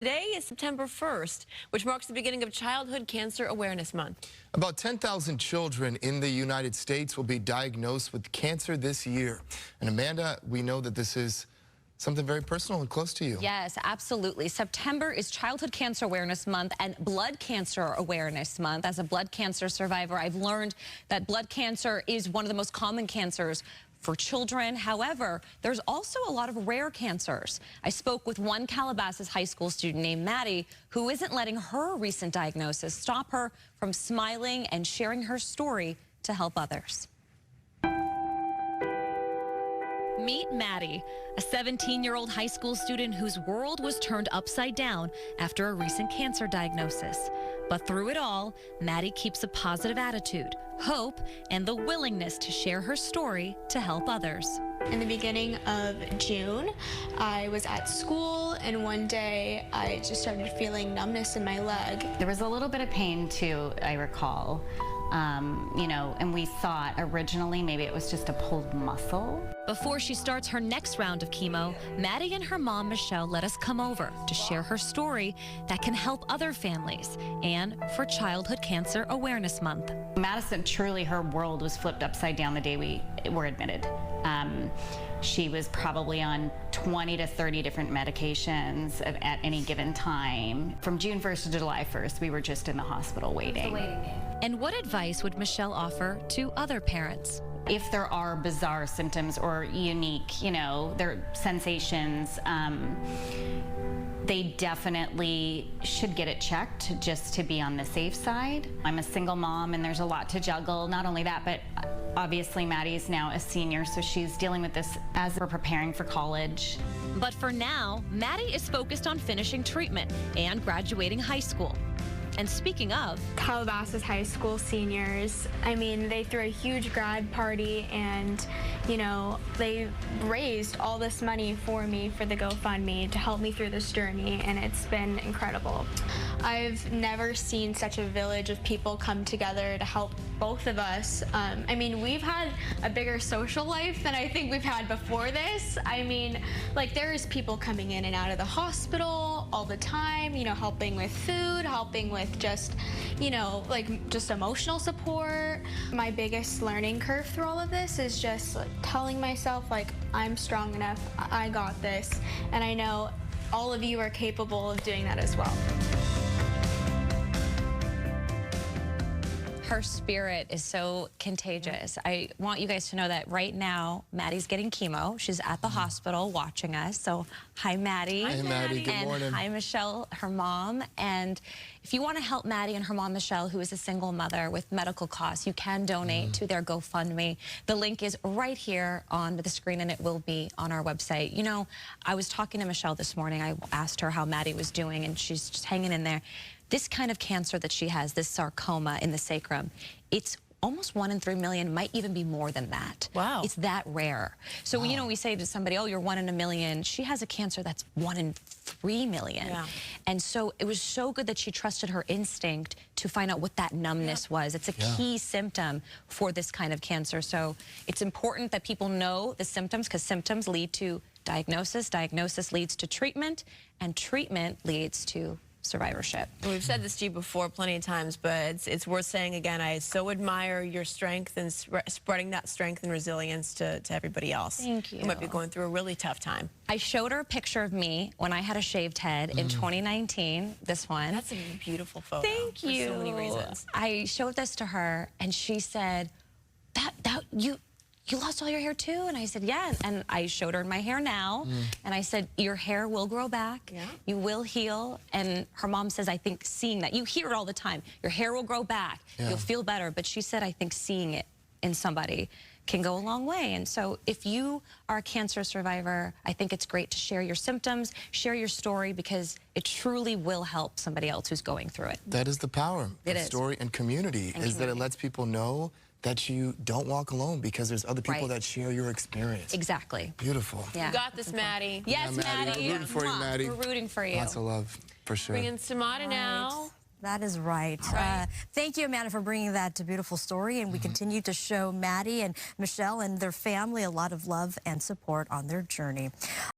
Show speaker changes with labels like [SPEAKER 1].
[SPEAKER 1] Today is September 1st, which marks the beginning of Childhood Cancer Awareness Month.
[SPEAKER 2] About 10,000 children in the United States will be diagnosed with cancer this year. And Amanda, we know that this is something very personal and close to you.
[SPEAKER 3] Yes, absolutely. September is Childhood Cancer Awareness Month and Blood Cancer Awareness Month. As a blood cancer survivor, I've learned that blood cancer is one of the most common cancers for children. However, there's also a lot of rare cancers. I spoke with one Calabasas high school student named Madi, who isn't letting her recent diagnosis stop her from smiling and sharing her story to help others. Meet Madi, a 17-year-old high school student whose world was turned upside down after a recent cancer diagnosis. But through it all, Madi keeps a positive attitude, hope, and the willingness to share her story to help others.
[SPEAKER 4] In the beginning of June, I was at school, and one day I just started feeling numbness in my leg.
[SPEAKER 5] There was a little bit of pain too, I recall. And we thought originally maybe it was just a pulled muscle.
[SPEAKER 3] Before she starts her next round of chemo, Madi and her mom, Michelle, let us come over to share her story that can help other families and for Childhood Cancer Awareness Month.
[SPEAKER 5] Madison, truly her world was flipped upside down the day we were admitted. She was probably on 20 to 30 different medications at any given time. From June 1st to July 1st, we were just in the hospital waiting.
[SPEAKER 3] And what advice would Michelle offer to other parents?
[SPEAKER 5] If there are bizarre symptoms or unique, their sensations, they definitely should get it checked just to be on the safe side. I'm a single mom and there's a lot to juggle. Not only that, but obviously Maddie is now a senior, so she's dealing with this as we're preparing for college.
[SPEAKER 3] But for now, Madi is focused on finishing treatment and graduating high school. And speaking of
[SPEAKER 4] Calabasas high school seniors, they threw a huge grad party, and they raised all this money for me for the GoFundMe to help me through this journey, and it's been incredible. I've never seen such a village of people come together to help both of us. We've had a bigger social life than I think we've had before this. There's people coming in and out of the hospital all the time, helping with food, helping with just emotional support. My biggest learning curve through all of this is just telling myself, I'm strong enough, I got this, and I know all of you are capable of doing that as well.
[SPEAKER 3] her spirit is so contagious. I want you guys to know that right now, Maddie's getting chemo. She's at the hospital watching us. So hi, Maddie.
[SPEAKER 2] Hi, Maddie. Good morning.
[SPEAKER 3] And hi, Michelle, her mom. And if you want to help Maddie and her mom, Michelle, who is a single mother with medical costs, you can donate to their GoFundMe. The link is right here on the screen, and it will be on our website. You know, I was talking to Michelle this morning. I asked her how Maddie was doing, and she's just hanging in there. This kind of cancer that she has, this sarcoma in the sacrum, it's almost 1 in 3 million, might even be more than that.
[SPEAKER 1] Wow.
[SPEAKER 3] It's that rare. So, you know, we say to somebody, oh, you're 1 in a million. She has a cancer that's 1 in 3 million. Yeah. And so it was so good that she trusted her instinct to find out what that numbness was. It's a key symptom for this kind of cancer. So it's important that people know the symptoms, because symptoms lead to diagnosis. Diagnosis leads to treatment, and treatment leads to survivorship.
[SPEAKER 1] We've said this to you before plenty of times, but it's worth saying again. I so admire your strength and spreading that strength and resilience to everybody else.
[SPEAKER 3] Thank you.
[SPEAKER 1] Who might be going through a really tough time.
[SPEAKER 3] I showed her a picture of me when I had a shaved head in 2019, this one.
[SPEAKER 1] That's a beautiful photo.
[SPEAKER 3] Thank you.
[SPEAKER 1] For so many reasons.
[SPEAKER 3] I showed this to her, and she said, you lost all your hair too? And I said, yeah. And I showed her my hair now. And I said, your hair will grow back. Yeah. You will heal. And her mom says, I think seeing that, you hear it all the time, your hair will grow back. Yeah. You'll feel better. But she said, I think seeing it in somebody can go a long way. And so if you are a cancer survivor, I think it's great to share your symptoms, share your story, because it truly will help somebody else who's going through it.
[SPEAKER 2] That is the power of story and community, that it lets people know that you don't walk alone, because there's other people that share your experience.
[SPEAKER 3] Exactly.
[SPEAKER 2] Beautiful.
[SPEAKER 1] Yeah. You got this, Maddie.
[SPEAKER 3] Yes, Maddie.
[SPEAKER 2] We're rooting for you, Maddie.
[SPEAKER 3] We're rooting for you.
[SPEAKER 2] Lots of love, for sure.
[SPEAKER 1] Bringing Samada now.
[SPEAKER 6] That is right. Thank you, Amanda, for bringing that beautiful story. And we continue to show Maddie and Michelle and their family a lot of love and support on their journey.